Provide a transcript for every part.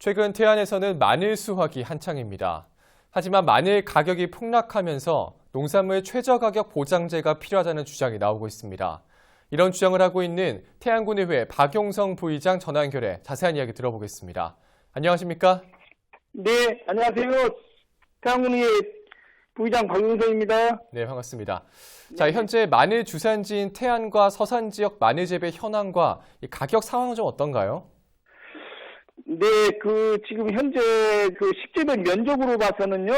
최근 태안에서는 마늘 수확이 한창입니다. 하지만 마늘 가격이 폭락하면서 농산물 최저가격 보장제가 필요하다는 주장이 나오고 있습니다. 이런 주장을 하고 있는 태안군의회 박용성 부의장 전화 연결해 자세한 이야기 들어보겠습니다. 안녕하십니까? 네, 안녕하세요. 태안군의회 부의장 박용성입니다. 네, 반갑습니다. 자, 현재 마늘 주산지인 태안과 서산 지역 마늘 재배 현황과 이 가격 상황은 좀 어떤가요? 네, 지금 현재 식재배 면적으로 봐서는요,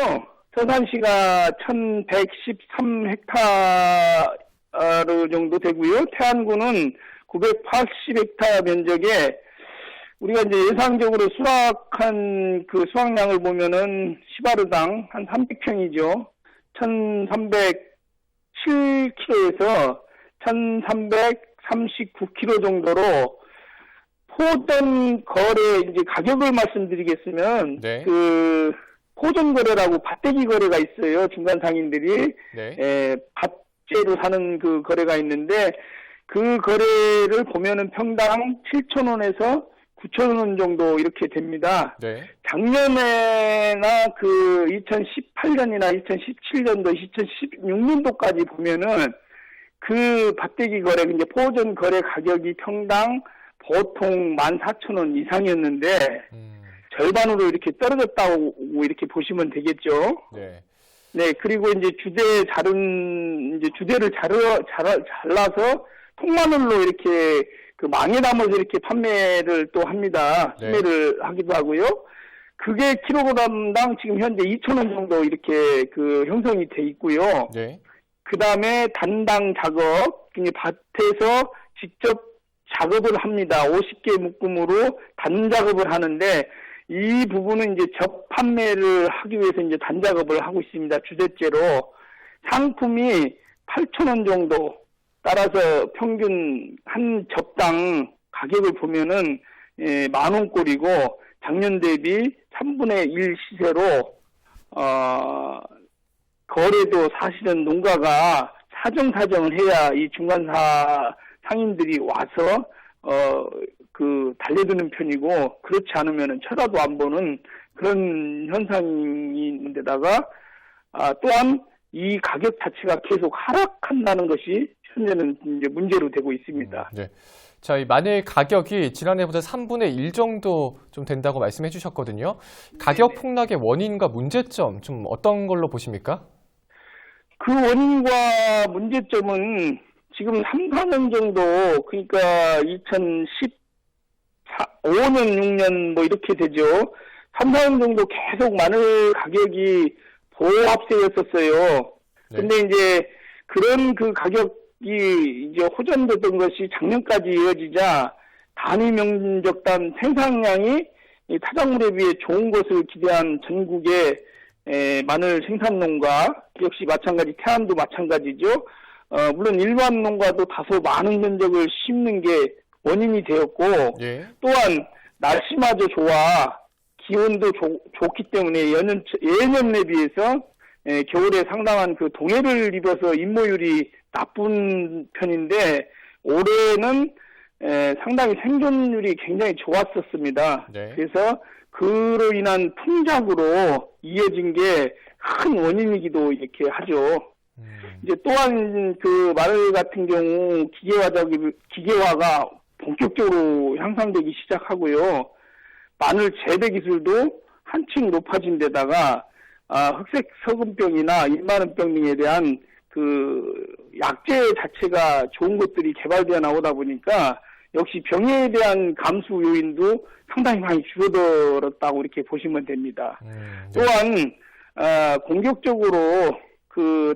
서산시가 1113헥타르 정도 되고요. 태안군은 980헥타 면적에 우리가 이제 예상적으로 수확한 수확량을 보면은 시바르당 한 300평이죠. 1307kg에서 1339kg 정도로 포전 거래 이제 가격을 말씀드리겠으면 네. 포전 거래라고 밭대기 거래가 있어요. 중간 상인들이 네. 밭재로 사는 그 거래가 있는데 그 거래를 보면은 평당 7,000원에서 9,000원 정도 이렇게 됩니다. 네. 작년에나 2018년이나 2017년도, 2016년도까지 보면은 그 밭대기 거래, 이제 포전 거래 가격이 평당 보통 14,000원 이상이었는데 절반으로 이렇게 떨어졌다고 이렇게 보시면 되겠죠. 네. 네, 그리고 이제 주대를 잘라서 통마늘로 이렇게 망에 담아서 이렇게 판매를 또 합니다. 네. 판매를 하기도 하고요. 그게 킬로그램당 지금 현재 2,000원 정도 이렇게 형성이 돼 있고요. 네. 그 다음에 단당 작업, 밭에서 직접 작업을 합니다. 50개 묶음으로 단 작업을 하는데 이 부분은 이제 판매를 하기 위해서 이제 단 작업을 하고 있습니다. 주대째로 상품이 8,000원 정도 따라서 평균 한 접당 가격을 보면은 10,000원꼴이고 작년 대비 3분의 1 시세로 거래도 사실은 농가가 사정사정을 해야 이 중간사 상인들이 와서 달래드는 편이고 그렇지 않으면은 쳐다도 안 보는 그런 현상이 있는데다가 또한 이 가격 자체가 계속 하락한다는 것이 현재는 이제 문제로 되고 있습니다. 네. 자, 이 마늘 가격이 지난해보다 3분의 1 정도 좀 된다고 말씀해 주셨거든요. 가격 폭락의 원인과 문제점 좀 어떤 걸로 보십니까? 그 원인과 문제점은 지금 3, 4년 정도, 그러니까 2015년, 6년 뭐 이렇게 되죠. 3, 4년 정도 계속 마늘 가격이 보합세였었어요. 네. 근데 이제 그런 가격이 이제 호전됐던 것이 작년까지 이어지자 단위 면적당 생산량이 이 타작물에 비해 좋은 것을 기대한 전국의 마늘 생산농가 역시 마찬가지, 태안도 마찬가지죠. 물론 일반 농가도 다소 많은 면적을 심는 게 원인이 되었고, 예. 또한 날씨마저 좋아 기온도 좋기 때문에 예년에 비해서 겨울에 상당한 동해를 입어서 잎모율이 나쁜 편인데 올해는 상당히 생존율이 굉장히 좋았었습니다. 네. 그래서 그로 인한 풍작으로 이어진 게 큰 원인이기도 이렇게 하죠. 이제 또한 마늘 같은 경우 기계화가 본격적으로 향상되기 시작하고요. 마늘 재배 기술도 한층 높아진 데다가 흑색 서금병이나 일마른병 등에 대한 약재 자체가 좋은 것들이 개발되어 나오다 보니까 역시 병에 대한 감수 요인도 상당히 많이 줄어들었다고 이렇게 보시면 됩니다. 네. 또한 공격적으로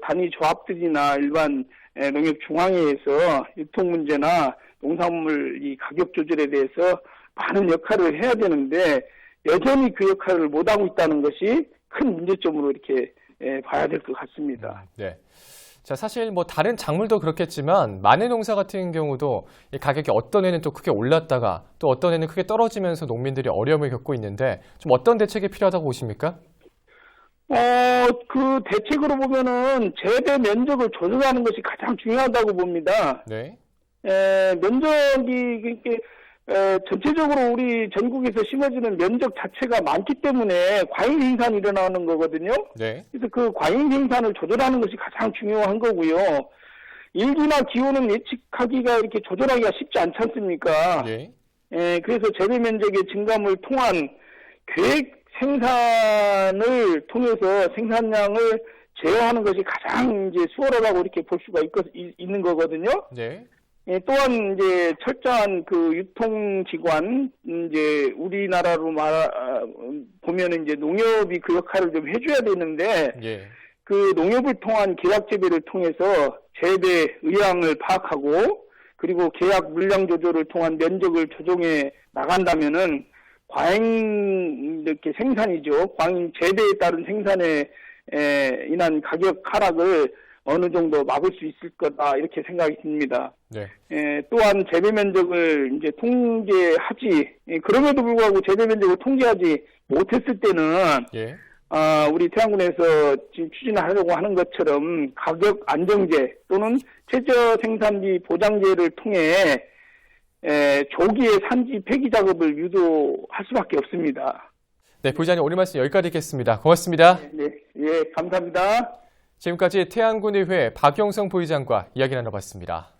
단위 조합들이나 일반 농협 중앙회에서 유통 문제나 농산물 이 가격 조절에 대해서 많은 역할을 해야 되는데 여전히 그 역할을 못하고 있다는 것이 큰 문제점으로 이렇게 봐야 될 것 같습니다. 네. 자, 사실 뭐 다른 작물도 그렇겠지만 마늘 농사 같은 경우도 이 가격이 어떤 해는 또 크게 올랐다가 또 어떤 해는 크게 떨어지면서 농민들이 어려움을 겪고 있는데 좀 어떤 대책이 필요하다고 보십니까? 대책으로 보면은 재배 면적을 조절하는 것이 가장 중요하다고 봅니다. 네. 면적이 전체적으로 우리 전국에서 심어지는 면적 자체가 많기 때문에 과잉 생산이 일어나는 거거든요. 네. 그래서 그 과잉 생산을 조절하는 것이 가장 중요한 거고요. 일기나 기온은 예측하기가 이렇게 조절하기가 쉽지 않지 않습니까? 예. 그래서 재배 면적의 증감을 통한 계획 생산을 통해서 생산량을 제어하는 것이 가장 이제 수월하다고 이렇게 볼 수가 있는 거거든요. 네. 또한 이제 철저한 그 유통기관, 이제 우리나라로 보면은 이제 농협이 그 역할을 좀 해줘야 되는데, 예. 그 농협을 통한 계약 재배를 통해서 재배 의향을 파악하고, 그리고 계약 물량 조절을 통한 면적을 조정해 나간다면은 과잉 이렇게 생산이죠. 과잉 재배에 따른 생산에 인한 가격 하락을 어느 정도 막을 수 있을 거다 이렇게 생각이 듭니다. 네. 또한 재배 면적을 이제 통제하지 그럼에도 불구하고 재배 면적을 통제하지 못했을 때는 예. 우리 태양군에서 지금 추진하려고 하는 것처럼 가격 안정제 또는 최저 생산비 보장제를 통해 조기에 산지 폐기 작업을 유도할 수밖에 없습니다. 네, 부의장님 오늘 말씀 여기까지 듣겠습니다. 고맙습니다. 네, 예, 감사합니다. 지금까지 태안군의회 박영성 부의장과 이야기 나눠봤습니다.